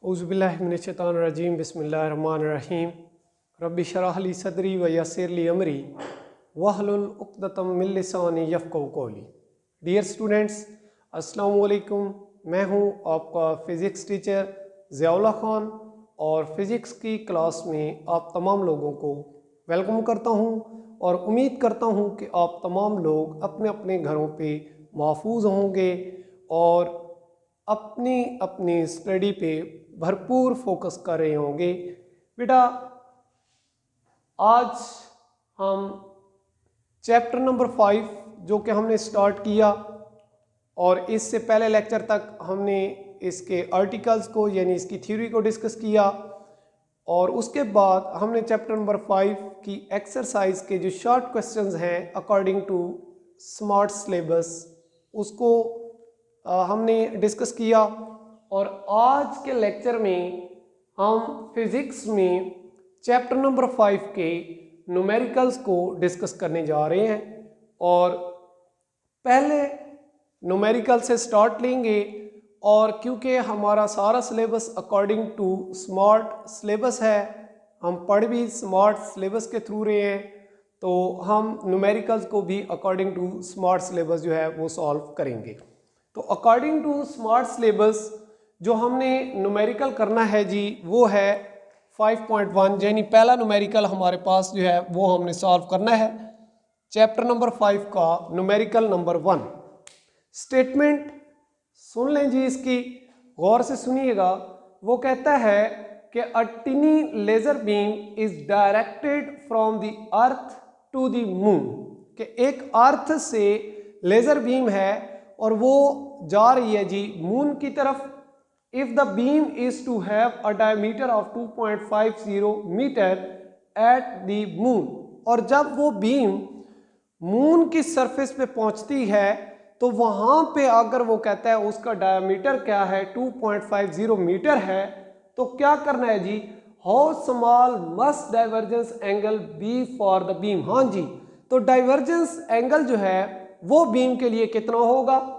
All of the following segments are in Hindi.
औज़ुबिल्लाहिमिनश्शैतानिर्रजीम बिस्मिल्लाहिर्रहमानिर्रहीम रब्बि शरह ली सदरी व यस्सिर ली अमरी वहलुल उक़्दतम मिन लिसानी यफ़क़हू क़ौली। डियर स्टूडेंट्स, अस्सलामु अलैकुम। मैं हूं आपका फ़िज़िक्स टीचर ज़ियाउल्लाह ख़ान और फ़िज़िक्स की क्लास में आप तमाम लोगों को वेलकम करता हूं और उम्मीद करता हूं कि आप तमाम लोग अपने अपने घरों पे महफूज होंगे और अपनी अपनी स्टडी पे भरपूर फोकस कर रहे होंगे। बेटा, आज हम चैप्टर नंबर 5 जो कि हमने स्टार्ट किया और इससे पहले लेक्चर तक हमने इसके आर्टिकल्स को यानी इसकी थ्योरी को डिस्कस किया और उसके बाद हमने चैप्टर नंबर 5 की एक्सरसाइज के जो शॉर्ट क्वेश्चंस हैं अकॉर्डिंग टू स्मार्ट सिलेबस उसको हमने डिस्कस किया। और आज के लेक्चर में हम फिज़िक्स में चैप्टर नंबर 5 के न्यूमेरिकल्स को डिस्कस करने जा रहे हैं और पहले न्यूमेरिकल से स्टार्ट लेंगे। और क्योंकि हमारा सारा syllabus according to smart syllabus है, हम पढ़ भी स्मार्ट सिलेबस के थ्रू रहे हैं, तो हम न्यूमेरिकल्स को भी अकॉर्डिंग टू स्मार्ट सिलेबस जो है वो सॉल्व करेंगे। तो अकॉर्डिंग टू स्मार्ट सिलेबस जो हमने न्यूमेरिकल करना है जी वो है 5.1, यानी पहला न्यूमेरिकल हमारे पास जो है वो हमने सॉल्व करना है चैप्टर नंबर 5 का न्यूमेरिकल नंबर 1। स्टेटमेंट सुन लें जी, इसकी गौर से सुनिएगा। वो कहता है कि a tiny laser beam is directed from the earth to the moon, कि एक अर्थ से लेजर बीम है और वो जा रही है जी मून की तरफ। If the beam is to have a diameter of 2.50 metre at the moon, और जब वो बीम मून की सरफेस पे पहुंचती है तो वहां पे अगर वो कहता है उसका डायमीटर क्या है 2.50 मीटर है, तो क्या करना है जी, how small must divergence angle be for the beam. हाँ जी, तो डाइवर्जेंस एंगल जो है वो बीम के लिए कितना होगा।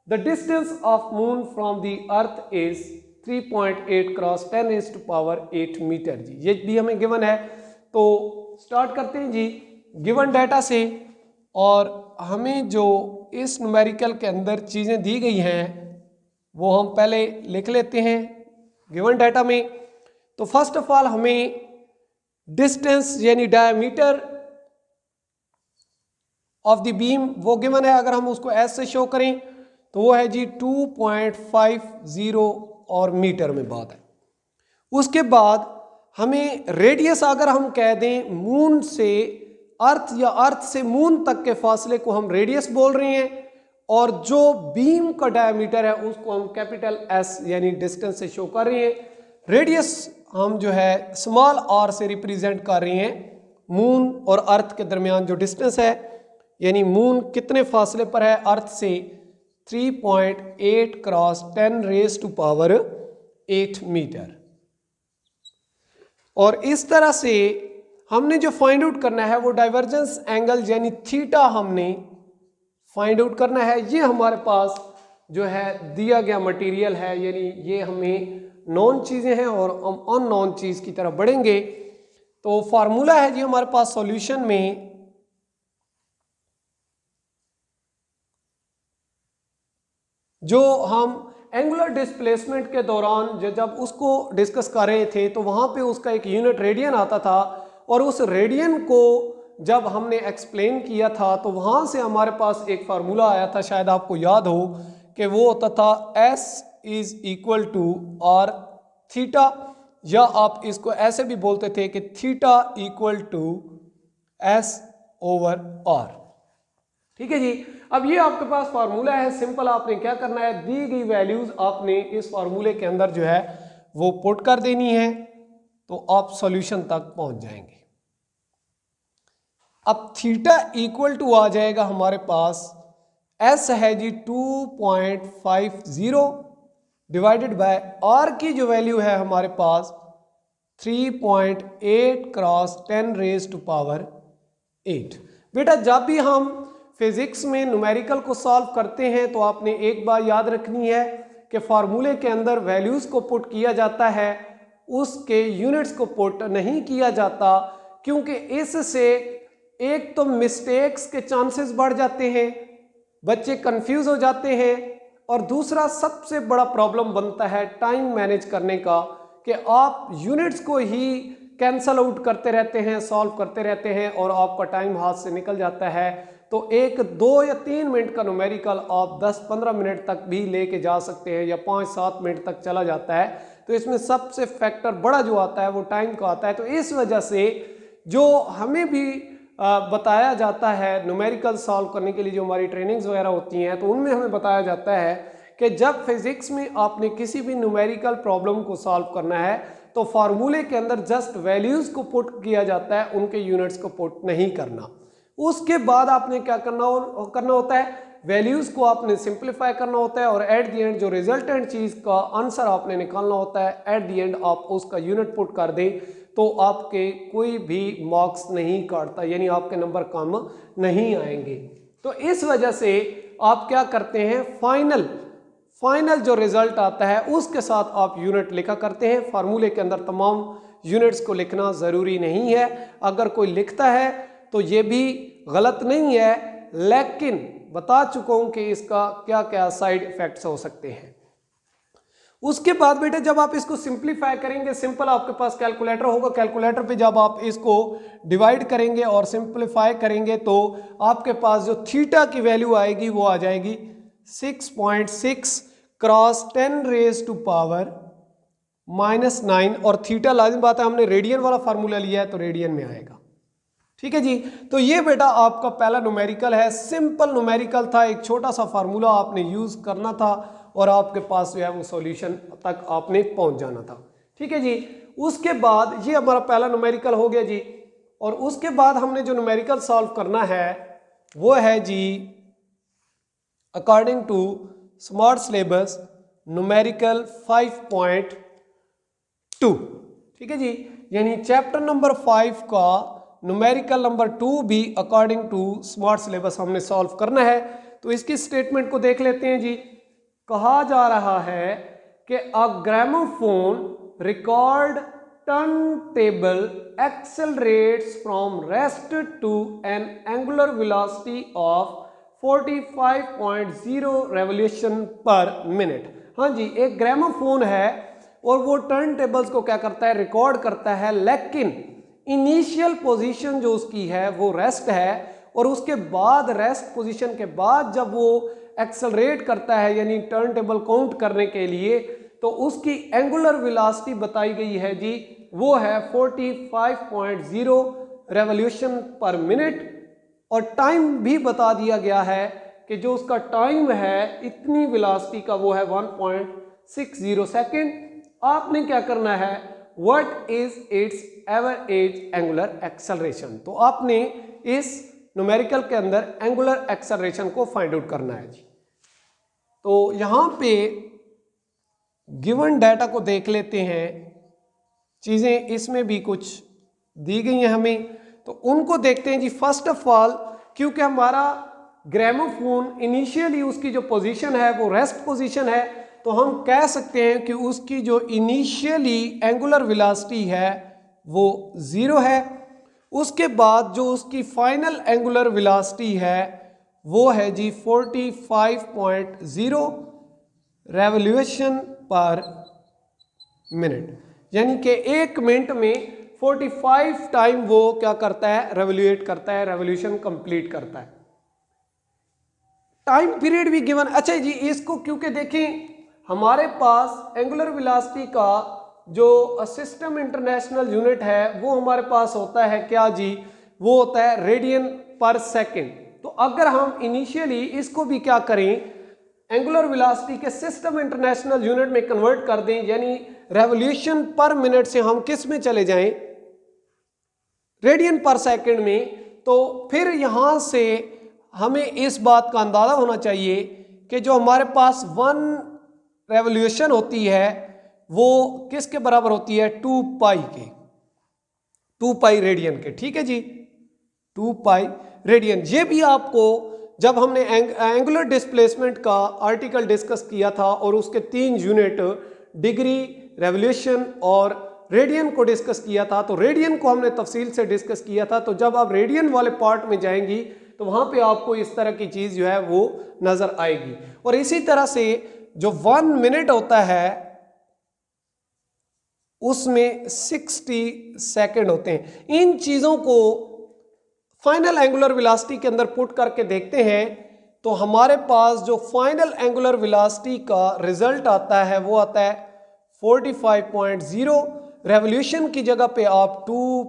The distance of moon from the earth is 3.8 cross 10⁸ metre जी, ये भी हमें गिवन है। तो स्टार्ट करते हैं जी गिवन डाटा से, और हमें जो इस न्यूमेरिकल के अंदर चीज़ें दी गई हैं वो हम पहले लिख लेते हैं गिवन डाटा में। तो फर्स्ट ऑफ ऑल हमें डिस्टेंस यानी डायमीटर ऑफ द बीम वो गिवन है। अगर हम उसको एस से शो करें तो वो है जी 2.50 और मीटर में बात है। उसके बाद हमें रेडियस अगर हम कह दें मून से अर्थ या अर्थ से मून तक के फासले को हम रेडियस बोल रहे हैं, और जो बीम का डायमीटर है उसको हम कैपिटल एस यानी डिस्टेंस से शो कर रहे हैं। रेडियस हम जो है स्मॉल आर से रिप्रेजेंट कर रहे हैं मून और अर्थ के दरमियान जो डिस्टेंस है, यानी मून कितने फासले पर है अर्थ से 3.8 क्रॉस 10⁸ मीटर। और इस तरह से हमने जो फाइंड आउट करना है वो डाइवर्जेंस एंगल यानी थीटा हमने फाइंड आउट करना है। ये हमारे पास जो है दिया गया मटेरियल है, यानी ये हमें नॉन चीज़ें हैं और हम अननोन चीज़ की तरफ बढ़ेंगे। तो फार्मूला है जी हमारे पास सॉल्यूशन में, जो हम एंगुलर डिस्प्लेसमेंट के दौरान जब उसको डिस्कस कर रहे थे तो वहाँ पे उसका एक यूनिट रेडियन आता था, और उस रेडियन को जब हमने एक्सप्लेन किया था तो वहाँ से हमारे पास एक फार्मूला आया था, शायद आपको याद हो, कि वो होता था S is equal to R theta, या आप इसको ऐसे भी बोलते थे कि theta equal to S over R. ठीक है जी। अब ये आपके पास फार्मूला है, सिंपल आपने क्या करना है, दी गई वैल्यूज आपने इस फार्मूले के अंदर जो है वो पुट कर देनी है, तो आप सॉल्यूशन तक पहुंच जाएंगे। अब थीटा इक्वल टू आ जाएगा हमारे पास, एस है जी 2.50 डिवाइडेड बाय आर की जो वैल्यू है हमारे पास 3.8 क्रॉस 10⁸। बेटा, जब भी हम फिजिक्स में न्यूमेरिकल को सॉल्व करते हैं तो आपने एक बात याद रखनी है कि फार्मूले के अंदर वैल्यूज़ को पुट किया जाता है, उसके यूनिट्स को पुट नहीं किया जाता, क्योंकि इससे एक तो मिस्टेक्स के चांसेस बढ़ जाते हैं, बच्चे कंफ्यूज हो जाते हैं, और दूसरा सबसे बड़ा प्रॉब्लम बनता है टाइम मैनेज करने का, कि आप यूनिट्स को ही कैंसल आउट करते रहते हैं, सॉल्व करते रहते हैं और आपका टाइम हाथ से निकल जाता है। तो एक 2 या 3 मिनट का न्यूमेरिकल आप 10-15 मिनट तक भी लेके जा सकते हैं, या 5-7 मिनट तक चला जाता है। तो इसमें सबसे फैक्टर बड़ा जो आता है वो टाइम का आता है। तो इस वजह से जो हमें भी बताया जाता है न्यूमेरिकल सॉल्व करने के लिए, जो हमारी ट्रेनिंग्स वगैरह होती हैं, तो उनमें हमें बताया जाता है कि जब फिजिक्स में आपने किसी भी न्यूमेरिकल प्रॉब्लम को सॉल्व करना है तो फार्मूले के अंदर जस्ट वैल्यूज को पुट किया जाता है, उनके यूनिट्स को पुट नहीं करना। उसके बाद आपने क्या करना होता है, वैल्यूज को आपने सिंप्लीफाई करना होता है, और एट द एंड जो रिजल्टेंट चीज का आंसर आपने निकालना होता है, एट द एंड आप उसका यूनिट पुट कर दें तो आपके कोई भी मार्क्स नहीं काटता, यानी आपके नंबर कम नहीं आएंगे। तो इस वजह से आप क्या करते हैं, फाइनल जो रिजल्ट आता है उसके साथ आप यूनिट लिखा करते हैं। फार्मूले के अंदर तमाम यूनिट्स को लिखना ज़रूरी नहीं है, अगर कोई लिखता है तो ये भी गलत नहीं है, लेकिन बता चुका हूं कि इसका क्या क्या साइड इफेक्ट्स हो सकते हैं। उसके बाद बेटे जब आप इसको सिंप्लीफाई करेंगे, सिंपल आपके पास कैलकुलेटर होगा, कैलकुलेटर पे जब आप इसको डिवाइड करेंगे और सिंप्लीफाई करेंगे तो आपके पास जो थीटा की वैल्यू आएगी वो आ जाएगी 6.6 क्रॉस 10 रेज टू पावर -9, और थीटा लाजिम बात है हमने रेडियन वाला फार्मूला लिया है तो रेडियन में आएगा। ठीक है जी, तो ये बेटा आपका पहला न्यूमेरिकल है, सिंपल न्यूमेरिकल था, एक छोटा सा फार्मूला आपने यूज करना था और आपके पास जो है वो सॉल्यूशन तक आपने पहुंच जाना था। ठीक है जी, उसके बाद ये हमारा पहला न्यूमेरिकल हो गया जी, और उसके बाद हमने जो न्यूमेरिकल सॉल्व करना है वो है जी according to smart syllabus numerical 5.2। ठीक है जी, यानी चैप्टर नंबर 5 का न्यूमेरिकल नंबर 2 भी अकॉर्डिंग टू स्मार्ट सिलेबस हमने सॉल्व करना है। तो इसकी स्टेटमेंट को देख लेते हैं जी। कहा जा रहा है कि a gramophone record turntable accelerates from rest to an angular velocity of 45.0 revolution per minute। हाँ जी, एक ग्रामोफोन है और वो टर्न टेबल्स को क्या करता है, रिकॉर्ड करता है, लेकिन इनिशियल पोजीशन जो उसकी है वो रेस्ट है, और उसके बाद रेस्ट पोजीशन के बाद जब वो एक्सेलरेट करता है यानी टर्न टेबल काउंट करने के लिए, तो उसकी एंगुलर वेलोसिटी बताई गई है जी, वो है 45.0 रेवोल्यूशन पर मिनट, और टाइम भी बता दिया गया है कि जो उसका टाइम है इतनी वेलोसिटी का वो है 1.60 सेकेंड। आपने क्या करना है, what is it's average angular acceleration, तो आपने इस न्यूमेरिकल के अंदर एंगुलर एक्सेलरेशन को फाइंड आउट करना है जी। तो यहां पे गिवन डाटा को देख लेते हैं, चीजें इसमें भी कुछ दी गई हैं हमें, तो उनको देखते हैं जी। फर्स्ट ऑफ ऑल, क्योंकि हमारा ग्रामोफोन इनिशियली उसकी जो पोजीशन है वो रेस्ट पोजीशन है, तो हम कह सकते हैं कि उसकी जो इनिशियली एंगुलर वेलोसिटी है वो 0 है। उसके बाद जो उसकी फाइनल एंगुलर वेलोसिटी है वो है जी 45.0 रेवोल्यूशन पर मिनट, यानी कि 1 मिनट में 45 टाइम वो क्या करता है, रेवोल्यूट करता है, रेवोल्यूशन कंप्लीट करता है। टाइम पीरियड भी गिवन। अच्छा जी, इसको क्योंकि देखें हमारे पास एंगुलर वेलोसिटी का जो सिस्टम इंटरनेशनल यूनिट है वो हमारे पास होता है क्या जी, वो होता है रेडियन पर सेकेंड। तो अगर हम इनिशियली इसको भी क्या करें, एंगुलर वेलोसिटी के सिस्टम इंटरनेशनल यूनिट में कन्वर्ट कर दें, यानी रेवोल्यूशन पर मिनट से हम किस में चले जाएं, रेडियन पर सेकंड में, तो फिर यहां से हमें इस बात का अंदाजा होना चाहिए कि जो हमारे पास 1 रेवोल्यूशन होती है वो किसके बराबर होती है, 2 पाई के, 2 पाई रेडियन के। ठीक है जी, 2 पाई रेडियन। ये भी आपको जब हमने एंगुलर डिस्प्लेसमेंट का आर्टिकल डिस्कस किया था और उसके 3 यूनिट डिग्री, रेवोल्यूशन और रेडियन को डिस्कस किया था, तो रेडियन को हमने तफसील से डिस्कस किया था। तो जब आप रेडियन वाले पार्ट में जाएंगी तो वहां पे आपको इस तरह की चीज जो है वो नजर आएगी। और इसी तरह से जो 1 मिनट होता है उसमें 60 सेकंड होते हैं। इन चीजों को फाइनल एंगुलर वेलोसिटी के अंदर पुट करके देखते हैं तो हमारे पास जो फाइनल एंगुलर वेलोसिटी का रिजल्ट आता है वो आता है 45.0। रेवोल्यूशन की जगह पे आप 2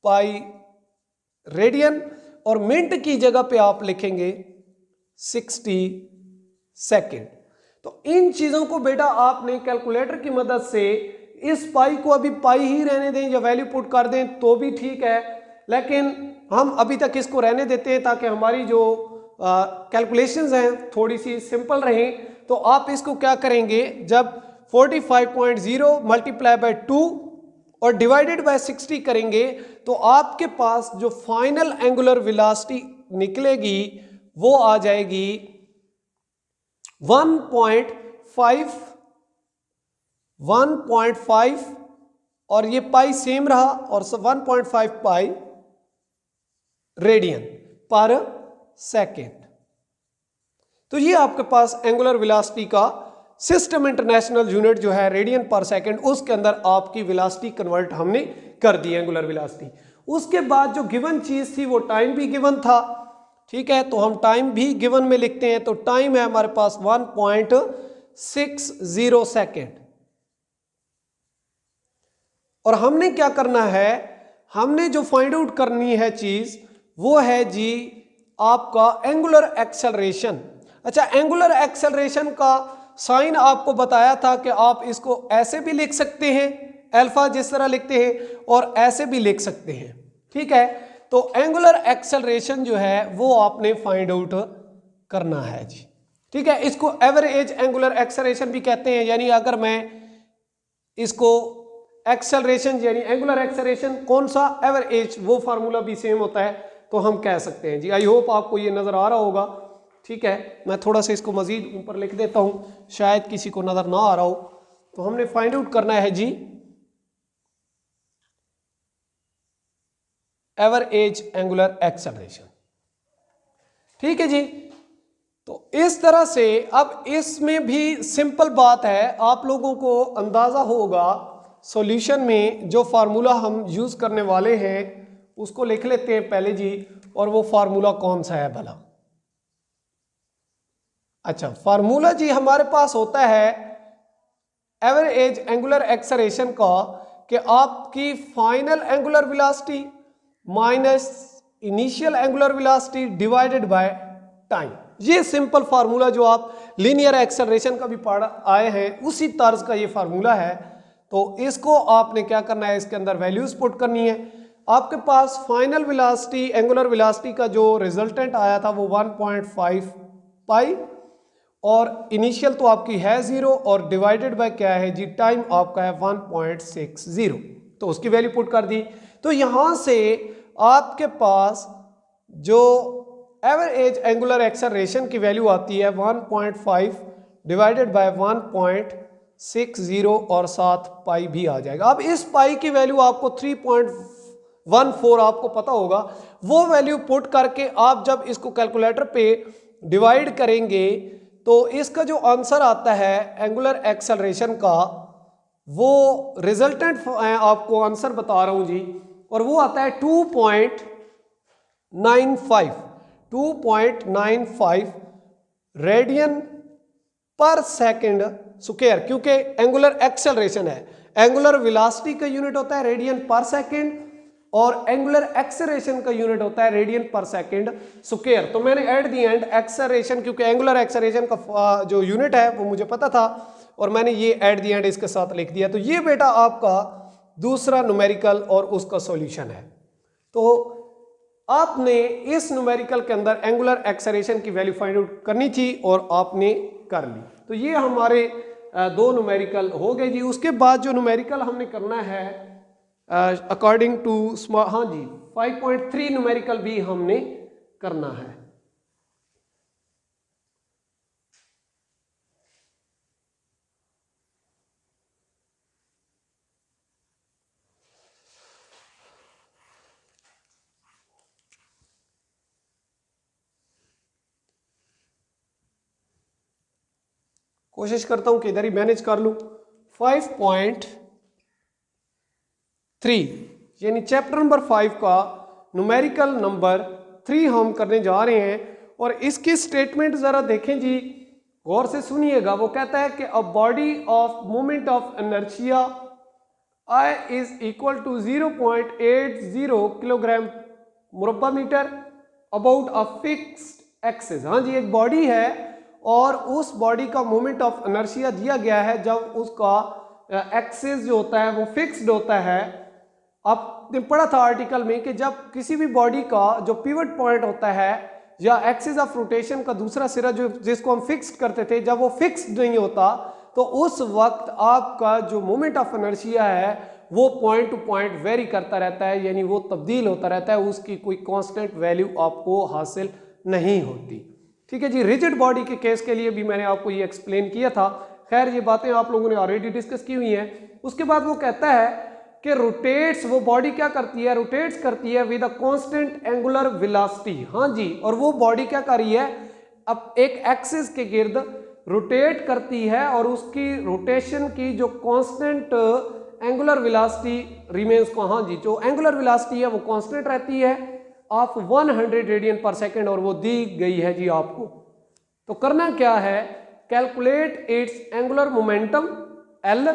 पाई रेडियन और मिनट की जगह पे आप लिखेंगे 60 सेकंड। तो इन चीजों को बेटा आपने कैलकुलेटर की मदद से, इस पाई को अभी पाई ही रहने दें या वैल्यू पुट कर दें तो भी ठीक है, लेकिन हम अभी तक इसको रहने देते हैं ताकि हमारी जो कैलकुलेशंस हैं थोड़ी सी सिंपल रहें। तो आप इसको क्या करेंगे, जब 45.0 मल्टीप्लाई बाय 2 और डिवाइडेड बाय 60 करेंगे तो आपके पास जो फाइनल एंगुलर वेलोसिटी निकलेगी वो आ जाएगी 1.5 और ये पाई सेम रहा और 1.5 पाई रेडियन पर सेकेंड। तो ये आपके पास एंगुलर वेलोसिटी का सिस्टम इंटरनेशनल यूनिट जो है रेडियन पर सेकेंड, उसके अंदर आपकी वेलोसिटी कन्वर्ट हमने कर दी एंगुलर वेलोसिटी। उसके बाद जो गिवन चीज थी वो टाइम भी गिवन था, ठीक है, तो हम टाइम भी गिवन में लिखते हैं। तो टाइम है हमारे पास 1.60 सेकेंड। और हमने क्या करना है, हमने जो फाइंड आउट करनी है चीज वो है जी आपका एंगुलर एक्सेलरेशन। अच्छा, एंगुलर एक्सेलरेशन का साइन आपको बताया था कि आप इसको ऐसे भी लिख सकते हैं, अल्फा जिस तरह लिखते हैं, और ऐसे भी लिख सकते हैं, ठीक है। तो एंगुलर एक्सेलरेशन जो है वो आपने फाइंड आउट करना है जी, ठीक है। इसको एवरेज एंगुलर एक्सेलरेशन भी कहते हैं, यानी अगर मैं इसको एक्सेलरेशन यानी एंगुलर एक्सेलरेशन कौन सा, एवरेज, वो फार्मूला भी सेम होता है तो हम कह सकते हैं जी। आई होप आपको ये नजर आ रहा होगा, ठीक है। मैं थोड़ा सा इसको मजीद ऊपर लिख देता हूं, शायद किसी को नजर ना आ रहा हो। तो हमने फाइंड आउट करना है जी एवरेज एंगुलर एक्सेलरेशन, ठीक है जी। तो इस तरह से अब इसमें भी सिंपल बात है, आप लोगों को अंदाजा होगा सॉल्यूशन में जो फार्मूला हम यूज करने वाले हैं उसको लिख लेते हैं पहले जी। और वो फार्मूला कौन सा है भला? अच्छा, फार्मूला जी हमारे पास होता है एवरेज एंगुलर एक्सेलरेशन का कि आपकी final angular velocity minus initial angular velocity divided by time. ये सिंपल फार्मूला जो आप लीनियर एक्सेलरेशन का भी पढ़ आए हैं उसी तर्ज का ये फार्मूला है। तो इसको आपने क्या करना है, इसके अंदर वैल्यूज पुट करनी है। आपके पास फाइनल वेलोसिटी एंगुलर वेलोसिटी का जो रिजल्टेंट आया था वो 1.5 पाई, और इनिशियल तो आपकी है 0 और डिवाइडेड बाय क्या है जी, टाइम आपका है 1.60, तो उसकी वैल्यू पुट कर दी। तो यहां से आपके पास जो एवरेज एंगुलर एक्सेलरेशन की वैल्यू आती है 1.5 डिवाइडेड बाय 1.60 और साथ पाई भी आ जाएगा। अब इस पाई की वैल्यू आपको 3.14 आपको पता होगा, वो वैल्यू पुट करके आप जब इसको कैलकुलेटर पे डिवाइड करेंगे तो इसका जो आंसर आता है एंगुलर एक्सेलरेशन का, वो रिजल्टेंट आपको आंसर बता रहा हूं जी, और वो आता है 2.95 रेडियन पर सेकंड स्क्वायर, क्योंकि एंगुलर एक्सेलरेशन है। एंगुलर वेलोसिटी का यूनिट होता है रेडियन पर सेकंड और एंगुलर एक्सेलरेशन का यूनिट होता है रेडियन पर सेकंड स्क्वायर। तो मैंने एट द एंड एक्सेलरेशन, क्योंकि एंगुलर एक्सेलरेशन का जो यूनिट है वो मुझे पता था और मैंने ये एट द एंड इसके साथ लिख दिया। तो ये बेटा आपका दूसरा न्यूमेरिकल और उसका सॉल्यूशन है। तो आपने इस न्यूमेरिकल के अंदर एंगुलर एक्सेलरेशन की वैल्यू फाइंड आउट करनी थी और आपने कर ली। तो ये हमारे दो न्यूमेरिकल हो गए जी। उसके बाद जो न्यूमेरिकल हमने करना है अकॉर्डिंग टू हाँ जी 5.3 न्यूमेरिकल भी हमने करना है। कोशिश करता हूं कि इधर ही मैनेज कर लूं। 5.3 यानी चैप्टर नंबर 5 का न्यूमेरिकल नंबर 3 हम करने जा रहे हैं। और इसकी स्टेटमेंट जरा देखें जी, गौर से सुनिएगा। वो कहता है कि a body of moment of inertia I is equal to 0.80 kilogram मुरब्बा metre about a fixed axis. हाँ जी, एक बॉडी है और उस बॉडी का मोमेंट ऑफ इनर्शिया दिया गया है जब उसका एक्सिस जो होता है वो फिक्स्ड होता है। आपने पढ़ा था आर्टिकल में कि जब किसी भी बॉडी का जो पिवट पॉइंट होता है या एक्सिस ऑफ रोटेशन का दूसरा सिरा जो जिसको हम फिक्स्ड करते थे, जब वो फिक्स्ड नहीं होता तो उस वक्त आपका जो मोमेंट ऑफ इनर्शिया है वो पॉइंट टू पॉइंट वेरी करता रहता है, यानी वो तब्दील होता रहता है, उसकी कोई कांस्टेंट वैल्यू आपको हासिल नहीं होती। ठीक है जी। रिजिड बॉडी के केस के लिए भी मैंने आपको ये एक्सप्लेन किया था। खैर ये बातें आप लोगों ने ऑलरेडी डिस्कस की हुई हैं। उसके बाद वो कहता है कि रोटेट्स, वो बॉडी क्या करती है, रोटेट्स करती है with a constant angular velocity. हाँ जी, और वो बॉडी क्या कर रही है, अब एक एक्सिस के गिर्द रोटेट करती है और उसकी रोटेशन की जो कांस्टेंट एंगुलर वेलोसिटी रिमेन्स को, हाँ जी, जो एंगुलर वेलोसिटी है वो कांस्टेंट रहती है ऑफ 100 रेडियन पर सेकंड, और वो दी गई है जी आपको। तो करना क्या है, calculate its angular momentum L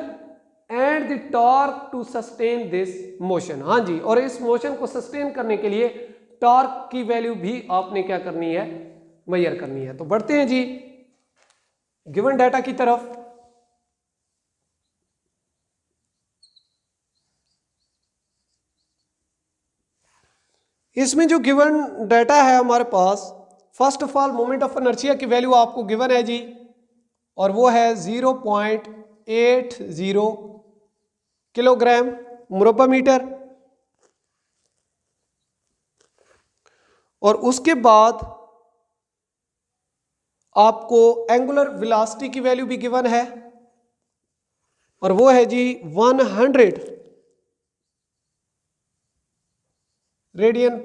and the torque to sustain this motion. हाँ जी, और इस मोशन को सस्टेन करने के लिए टॉर्क की वैल्यू भी आपने क्या करनी है, मेजर करनी है। तो बढ़ते हैं जी गिवन डाटा की तरफ। इसमें जो गिवन डाटा है हमारे पास, first of all moment of inertia की वैल्यू आपको गिवन है जी, और वो है 0.80 किलोग्राम मुरब्बा मीटर। और उसके बाद आपको एंगुलर वेलोसिटी की वैल्यू भी गिवन है, और वो है जी 100 रेडियन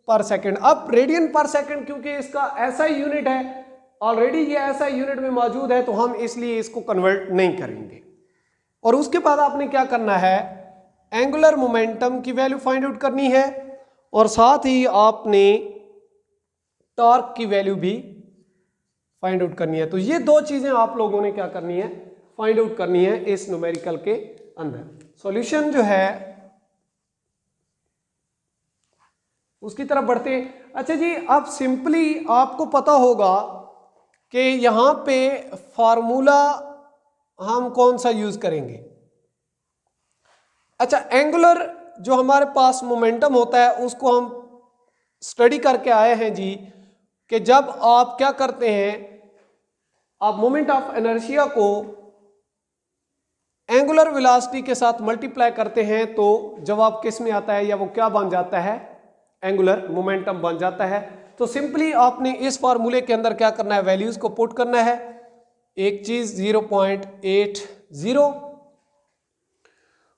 पर सेकंड। अब रेडियन पर सेकंड क्योंकि इसका ऐसा यूनिट है, ऑलरेडी ये ऐसा यूनिट में मौजूद है, तो हम इसलिए इसको कन्वर्ट नहीं करेंगे। और उसके बाद आपने क्या करना है, एंगुलर मोमेंटम की वैल्यू फाइंड आउट करनी है, और साथ ही आपने टॉर्क की वैल्यू भी फाइंड आउट करनी है। तो ये दो चीजें आप लोगों ने क्या करनी है, फाइंड आउट करनी है इस न्यूमेरिकल के अंदर। सॉल्यूशन जो है उसकी तरफ बढ़ते हैं। अच्छा जी, अब सिंपली आपको पता होगा कि यहां पे फार्मूला हम कौन सा यूज करेंगे। अच्छा, एंगुलर जो हमारे पास मोमेंटम होता है उसको हम स्टडी करके आए हैं जी, कि जब आप क्या करते हैं, आप मोमेंट ऑफ इनर्शिया को एंगुलर वेलोसिटी के साथ मल्टीप्लाई करते हैं तो जवाब किस में आता है, या वो क्या बन जाता है, एंगुलर मोमेंटम बन जाता है। तो सिंपली आपने इस फार्मूले के अंदर क्या करना है, वैल्यूज को पुट करना है। एक चीज 0.80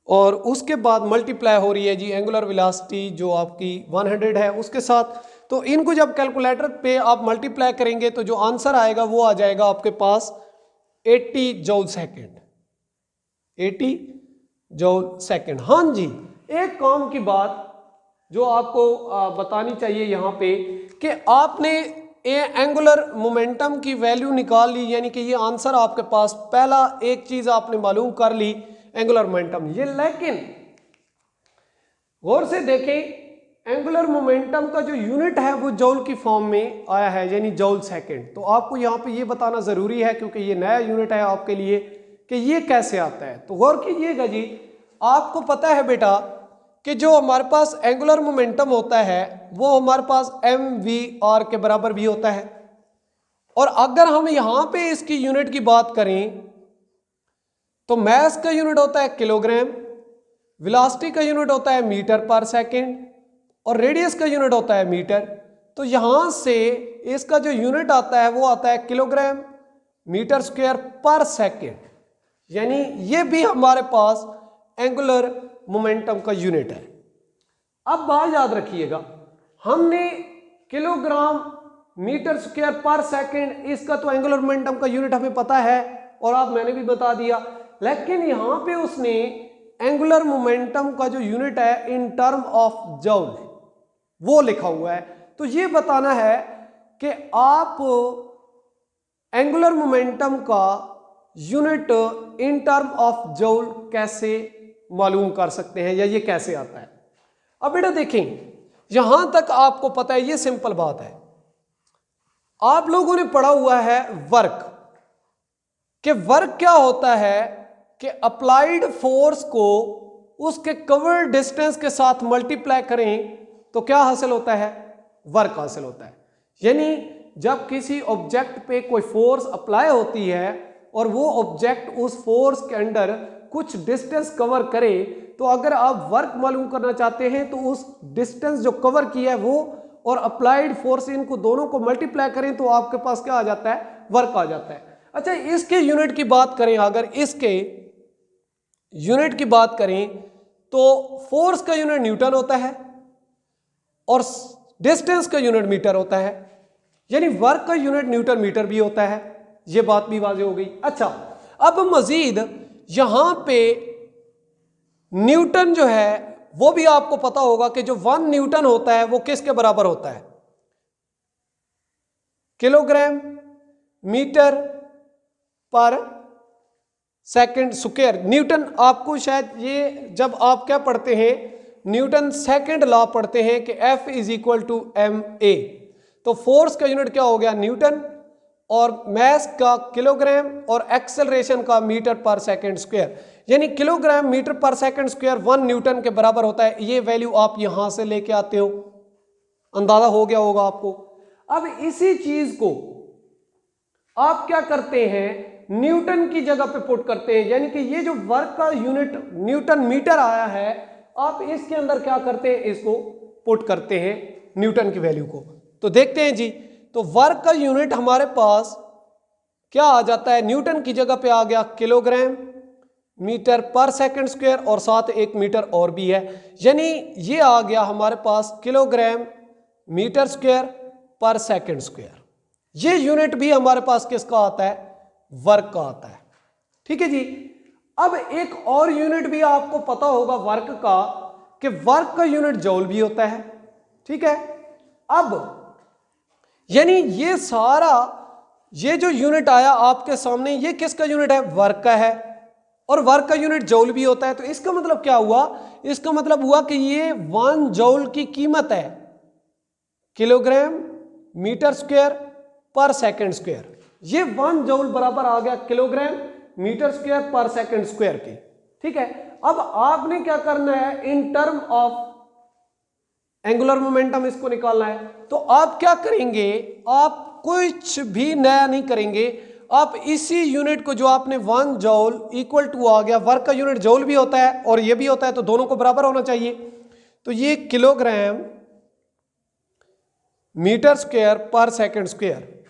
और उसके बाद मल्टीप्लाई हो रही है जी एंगुलर वेलोसिटी जो आपकी 100 है उसके साथ। तो इनको जब कैलकुलेटर पे आप मल्टीप्लाई करेंगे तो जो आंसर आएगा वो आ जाएगा आपके पास 80 जूल सेकेंड, 80 जूल सेकेंड। हाँ जी, एक काम की बात जो आपको बतानी चाहिए यहाँ पे कि आपने एंगुलर मोमेंटम की वैल्यू निकाल ली, यानी कि ये आंसर आपके पास, पहला एक चीज आपने मालूम कर ली एंगुलर मोमेंटम ये। लेकिन गौर से देखें, एंगुलर मोमेंटम का जो यूनिट है वो जूल की फॉर्म में आया है, यानी जूल सेकेंड। तो आपको यहाँ पे ये बताना जरूरी है क्योंकि ये नया यूनिट है आपके लिए कि ये कैसे आता है। तो गौर कीजिएगा जी, आपको पता है बेटा कि जो हमारे पास एंगुलर मोमेंटम होता है वो हमारे पास mv/r के बराबर भी होता है। और अगर हम यहां पे इसकी यूनिट की बात करें तो मास का यूनिट होता है किलोग्राम, वेलोसिटी का यूनिट होता है मीटर पर सेकंड, और रेडियस का यूनिट होता है मीटर। तो यहां से इसका जो यूनिट आता है वो आता है किलोग्राम मीटर स्क्वायर पर सेकंड, यानी ये भी हमारे पास एंगुलर मोमेंटम का यूनिट है। अब बात याद रखिएगा, हमने किलोग्राम मीटर स्क्वायर पर सेकंड, इसका तो एंगुलर मोमेंटम का यूनिट हमें पता है, और आप मैंने भी बता दिया, लेकिन यहां पे उसने एंगुलर मोमेंटम का जो यूनिट है इन टर्म ऑफ जूल वो लिखा हुआ है। तो ये बताना है कि आप एंगुलर मोमेंटम का unit in term of joule कैसे मालूम कर सकते हैं या ये कैसे आता है। अब बेटा देखें, यहां तक आपको पता है, ये सिंपल बात है। आप लोगों ने पढ़ा हुआ है वर्क, कि वर्क क्या होता है कि अप्लाइड फोर्स को उसके कवर डिस्टेंस के साथ मल्टीप्लाई करें तो क्या हासिल होता है, वर्क हासिल होता है। यानी जब किसी ऑब्जेक्ट पे कोई फोर्स अप्लाई होती है और वो ऑब्जेक्ट उस फोर्स के अंडर कुछ डिस्टेंस कवर करे, तो अगर आप वर्क मालूम करना चाहते हैं तो उस डिस्टेंस जो कवर किया है वो और अप्लाइड फोर्स, इनको दोनों को मल्टीप्लाई करें तो आपके पास क्या आ जाता है, वर्क आ जाता है। अच्छा, इसके यूनिट की बात करें, अगर इसके यूनिट की बात करें तो फोर्स का यूनिट न्यूटन होता है और डिस्टेंस का यूनिट मीटर होता है, यानी वर्क का यूनिट न्यूटन मीटर भी होता है। ये बात भी वाज़ेह हो गई। अच्छा, अब मजीद यहां पे न्यूटन जो है वो भी आपको पता होगा कि जो 1 न्यूटन होता है वो किसके बराबर होता है, किलोग्राम मीटर पर सेकंड स्क्वायर। न्यूटन आपको शायद ये जब आप क्या पढ़ते हैं, न्यूटन सेकंड लॉ पढ़ते हैं कि F is equal to ma, तो फोर्स का यूनिट क्या हो गया, न्यूटन, और मैस का किलोग्राम और एक्सेलरेशन का मीटर पर सेकंड स्क्वायर, यानी किलोग्राम मीटर पर सेकंड स्क्वायर 1 न्यूटन के बराबर होता है। ये वैल्यू आप यहां से लेके आते हो, अंदाजा हो गया होगा आपको। अब इसी चीज को आप क्या करते हैं, न्यूटन की जगह पे पुट करते हैं, यानी कि ये जो वर्क का यूनिट न्यूटन मीटर आया है, आप इसके अंदर क्या करते हैं, इसको पुट करते हैं न्यूटन की वैल्यू को। तो देखते हैं जी, तो वर्क का यूनिट हमारे पास क्या आ जाता है, न्यूटन की जगह पे आ गया किलोग्राम मीटर पर सेकंड स्क्वायर और साथ एक मीटर और भी है, यानी ये आ गया हमारे पास किलोग्राम मीटर स्क्वायर पर सेकंड स्क्वायर। ये यूनिट भी हमारे पास किसका आता है, वर्क का आता है। ठीक है जी। अब एक और यूनिट भी आपको पता होगा वर्क का, कि वर्क का यूनिट जूल भी होता है। ठीक है, अब यानी ये सारा ये जो यूनिट आया आपके सामने, ये किसका यूनिट है, वर्क का है, और वर्क का यूनिट जूल भी होता है। तो इसका मतलब क्या हुआ, इसका मतलब हुआ कि ये 1 जूल की कीमत है किलोग्राम मीटर स्क्वायर पर सेकंड स्क्वायर। ये 1 जूल बराबर आ गया किलोग्राम मीटर स्क्वायर पर सेकंड स्क्वायर के। ठीक है, अब आपने क्या करना है, in term of angular momentum इसको निकालना है। तो आप क्या करेंगे, आप कुछ भी नया नहीं करेंगे, आप इसी यूनिट को जो आपने 1 जूल इक्वल टू आ गया, वर्क का यूनिट जूल भी होता है और ये भी होता है, तो दोनों को बराबर होना चाहिए। तो ये किलोग्राम मीटर स्क्वायर पर सेकंड स्क्वायर,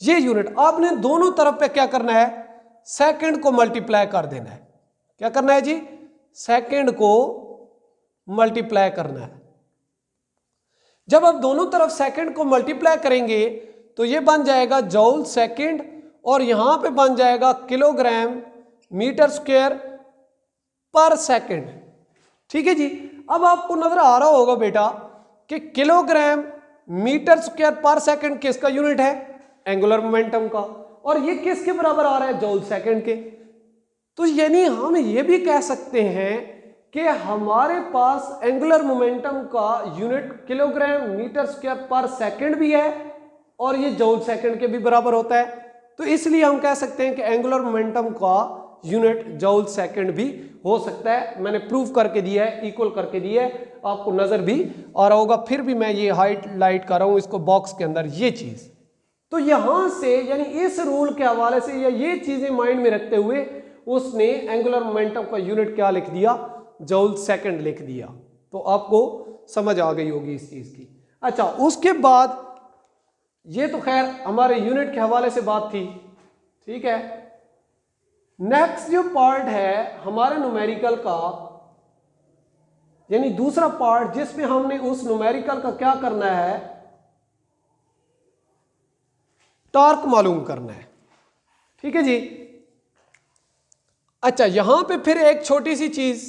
ये यूनिट आपने दोनों तरफ पे क्या करना है, सेकंड को मल्टीप्लाई कर देना है। क्या करना है जी, सेकंड को मल्टीप्लाई करना है। जब आप दोनों तरफ सेकंड को मल्टीप्लाई करेंगे तो ये बन जाएगा जूल सेकंड, और यहां पे बन जाएगा किलोग्राम मीटर स्क्वायर पर सेकंड। ठीक है जी। अब आपको नजर आ रहा होगा बेटा कि किलोग्राम मीटर स्क्वायर पर सेकंड किसका यूनिट है, एंगुलर मोमेंटम का, और ये किसके बराबर आ रहा है, जूल सेकंड के। तो यानी हम ये भी कह सकते हैं कि हमारे पास एंगुलर मोमेंटम का यूनिट किलोग्राम मीटर स्क्वायर पर सेकंड भी है और ये जूल सेकंड के भी बराबर होता है। तो इसलिए हम कह सकते हैं कि एंगुलर मोमेंटम का यूनिट जूल सेकंड भी हो सकता है। मैंने प्रूव करके दिया है, इक्वल करके दिया है, आपको नजर भी आ रहा होगा, फिर भी मैं ये हाईलाइट कर रहा हूं इसको बॉक्स के अंदर, ये चीज। तो यहां से यानी इस रूल के हवाले से या ये चीजें माइंड में रखते हुए उसने एंगुलर मोमेंटम का यूनिट क्या लिख दिया, जूल सेकंड लिख दिया। तो आपको समझ आ गई होगी इस चीज की। अच्छा, उसके बाद ये तो खैर हमारे यूनिट के हवाले से बात थी। ठीक है, नेक्स्ट जो पार्ट है हमारे न्यूमेरिकल का, यानी दूसरा पार्ट जिसमें हमने उस न्यूमेरिकल का क्या करना है, टॉर्क मालूम करना है। ठीक है जी। अच्छा, यहां पे फिर एक छोटी सी चीज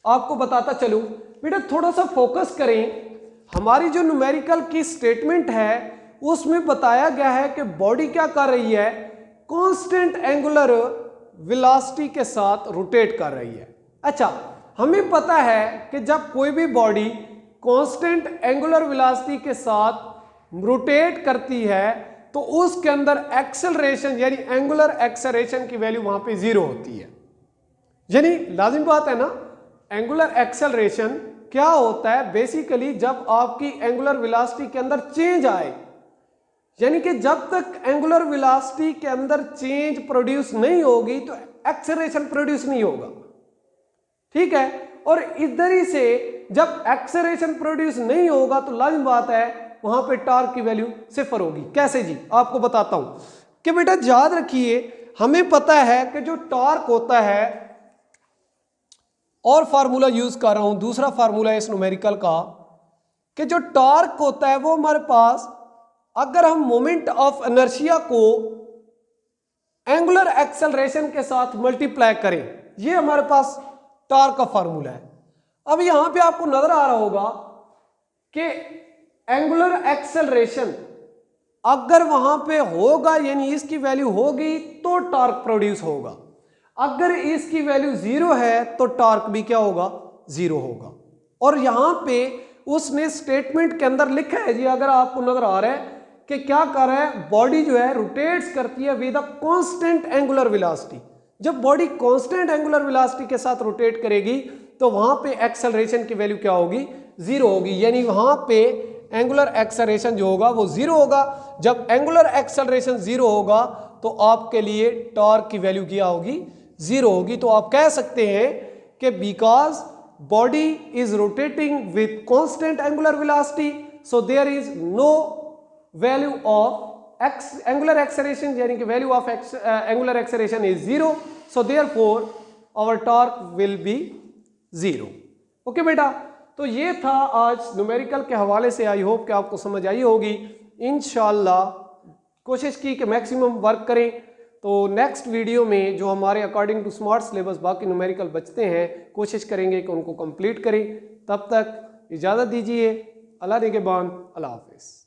आपको बताता चलूं बेटा, थोड़ा सा फोकस करें। हमारी जो न्यूमेरिकल की स्टेटमेंट है उसमें बताया गया है कि बॉडी क्या कर रही है, कांस्टेंट एंगुलर वेलोसिटी के साथ रोटेट कर रही है। अच्छा, हमें पता है कि जब कोई भी बॉडी कांस्टेंट एंगुलर वेलोसिटी के साथ रोटेट करती है तो उसके अंदर एक्सेलरेशन यानी एंगुलर एक्सेलरेशन की वैल्यू वहां पे 0 होती है। यानी लाजिम बात है ना, एंगुलर एक्सेलरेशन क्या होता है, बेसिकली जब आपकी एंगुलर वेलोसिटी के अंदर चेंज आए, यानी कि जब तक एंगुलर वेलोसिटी के अंदर चेंज प्रोड्यूस नहीं होगी तो एक्सेलरेशन प्रोड्यूस नहीं होगा, ठीक है। और इधर ही से जब एक्सेलरेशन प्रोड्यूस नहीं होगा तो लाजिम बात है वहां पे टॉर्क की वैल्यू 0 होगी। कैसे जी, आपको बताता हूं कि बेटा याद रखिए, हमें पता है कि जो टॉर्क होता है, और फार्मूला यूज कर रहा हूं, दूसरा फार्मूला इस न्यूमेरिकल का, कि जो टॉर्क होता है वो हमारे पास, अगर हम मोमेंट ऑफ इनर्शिया को एंगुलर एक्सेलरेशन के साथ मल्टीप्लाई करें, ये हमारे पास टॉर्क का फार्मूला है। अब यहां पे आपको नजर आ रहा होगा कि एंगुलर एक्सेलरेशन अगर वहां पे होगा यानी इसकी वैल्यू होगी तो टॉर्क प्रोड्यूस होगा, अगर इसकी वैल्यू 0 है तो टॉर्क भी क्या होगा, 0 होगा। और यहां पे उसने स्टेटमेंट के अंदर लिखा है जी, अगर आपको नजर आ रहा है कि क्या कर रहा है, बॉडी जो है रोटेट्स करती है with a constant angular velocity. जब बॉडी कांस्टेंट एंगुलर वेलोसिटी के साथ रोटेट करेगी तो वहां पे एक्सेलरेशन की वैल्यू क्या होगी, 0 होगी, यानी वहां पे एंगुलर एक्सेलरेशन जो होगा वो 0 होगा। जब एंगुलर एक्सेलरेशन 0 होगा तो आपके लिए टॉर्क की वैल्यू क्या होगी, 0 होगी। तो आप कह सकते हैं कि because body is rotating with constant angular velocity so there is no value of angular acceleration, यानी कि value of angular acceleration is 0, so therefore our torque will be 0। Okay बेटा, तो ये था आज न्यूमेरिकल के हवाले से। आई होप कि आपको समझ आई होगी। इंशाल्लाह कोशिश की कि मैक्सिमम वर्क करें। तो नेक्स्ट वीडियो में जो हमारे अकॉर्डिंग टू स्मार्ट सिलेबस बाकी न्यूमेरिकल बचते हैं, कोशिश करेंगे कि उनको कंप्लीट करें। तब तक इजाज़त दीजिए। अल्लाह निगहबान, अल्लाह हाफिज़।